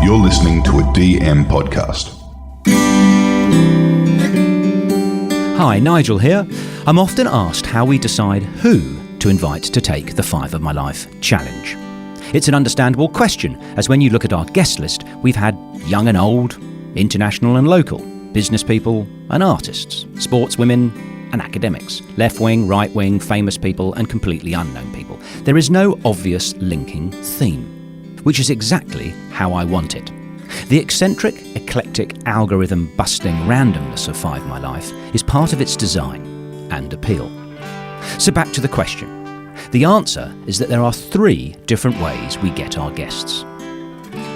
You're listening to a DM podcast. Hi, Nigel here. I'm often asked how we decide who to invite to take the 5 of My Life challenge. It's an understandable question, as when you look at our guest list, we've had young and old, international and local, business people and artists, sportswomen and academics, left-wing, right-wing, famous people and completely unknown people. There is no obvious linking theme, which is exactly how I want it. The eccentric, eclectic, algorithm-busting randomness of 5 My Life is part of its design and appeal. So back to the question. The answer is that there are 3 different ways we get our guests.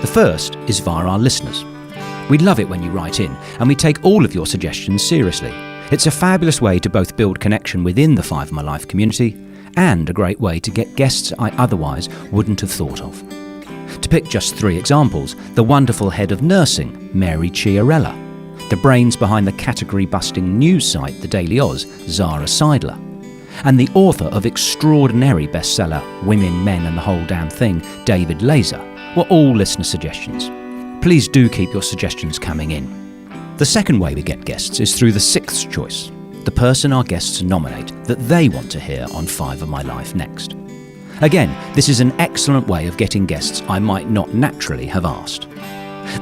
The first is via our listeners. We love it when you write in, and we take all of your suggestions seriously. It's a fabulous way to both build connection within the 5 My Life community and a great way to get guests I otherwise wouldn't have thought of. To pick just 3 examples, the wonderful head of nursing, Mary Chiarella, the brains behind the category-busting news site, The Daily Oz, Zara Seidler, and the author of extraordinary bestseller, Women, Men and the Whole Damn Thing, David Laser, were all listener suggestions. Please do keep your suggestions coming in. The second way we get guests is through the 6th choice, the person our guests nominate that they want to hear on 5 of My Life next. Again, this is an excellent way of getting guests I might not naturally have asked.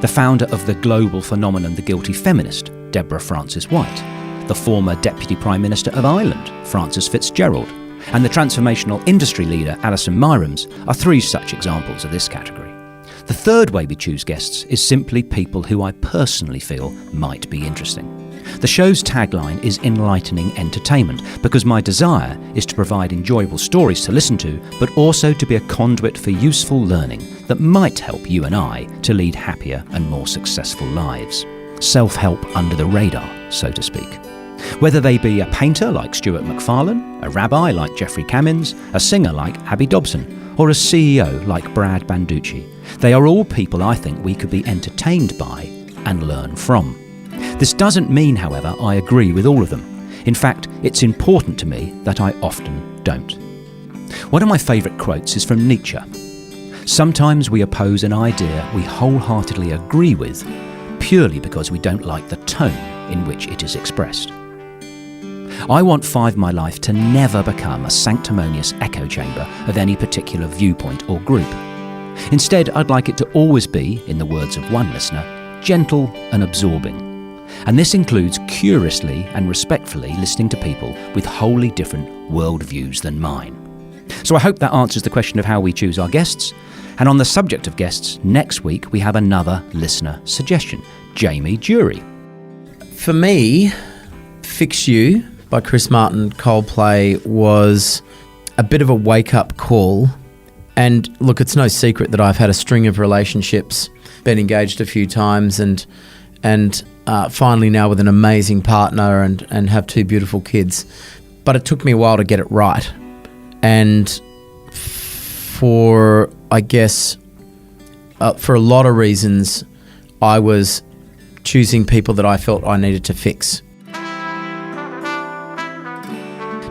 The founder of the global phenomenon The Guilty Feminist, Deborah Frances-White, the former Deputy Prime Minister of Ireland, Frances Fitzgerald, and the transformational industry leader Alison Myrams are 3 such examples of this category. The third way we choose guests is simply people who I personally feel might be interesting. The show's tagline is enlightening entertainment because my desire is to provide enjoyable stories to listen to, but also to be a conduit for useful learning that might help you and I to lead happier and more successful lives. Self-help under the radar, so to speak. Whether they be a painter like Stuart MacFarlane, a rabbi like Jeffrey Cummins, a singer like Abby Dobson, or a CEO like Brad Banducci, they are all people I think we could be entertained by and learn from. This doesn't mean, however, I agree with all of them. In fact, it's important to me that I often don't. One of my favourite quotes is from Nietzsche. Sometimes we oppose an idea we wholeheartedly agree with purely because we don't like the tone in which it is expressed. I want 5 My Life to never become a sanctimonious echo chamber of any particular viewpoint or group. Instead, I'd like it to always be, in the words of one listener, gentle and absorbing. And this includes curiously and respectfully listening to people with wholly different worldviews than mine. So I hope that answers the question of how we choose our guests. And on the subject of guests, next week we have another listener suggestion, Jamie Jury. For me, Fix You by Chris Martin, Coldplay, was a bit of a wake-up call. And look, it's no secret that I've had a string of relationships, been engaged a few times and finally now with an amazing partner and have 2 beautiful kids. But it took me a while to get it right. And for a lot of reasons, I was choosing people that I felt I needed to fix.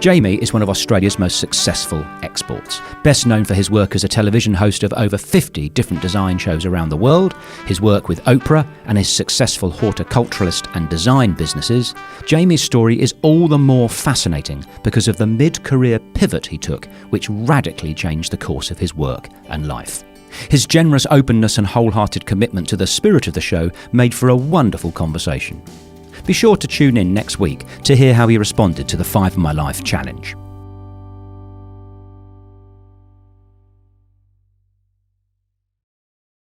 Jamie is one of Australia's most successful exports. Best known for his work as a television host of over 50 different design shows around the world, his work with Oprah, and his successful horticulturalist and design businesses, Jamie's story is all the more fascinating because of the mid-career pivot he took, which radically changed the course of his work and life. His generous openness and wholehearted commitment to the spirit of the show made for a wonderful conversation. Be sure to tune in next week to hear how he responded to the 5 of My Life challenge.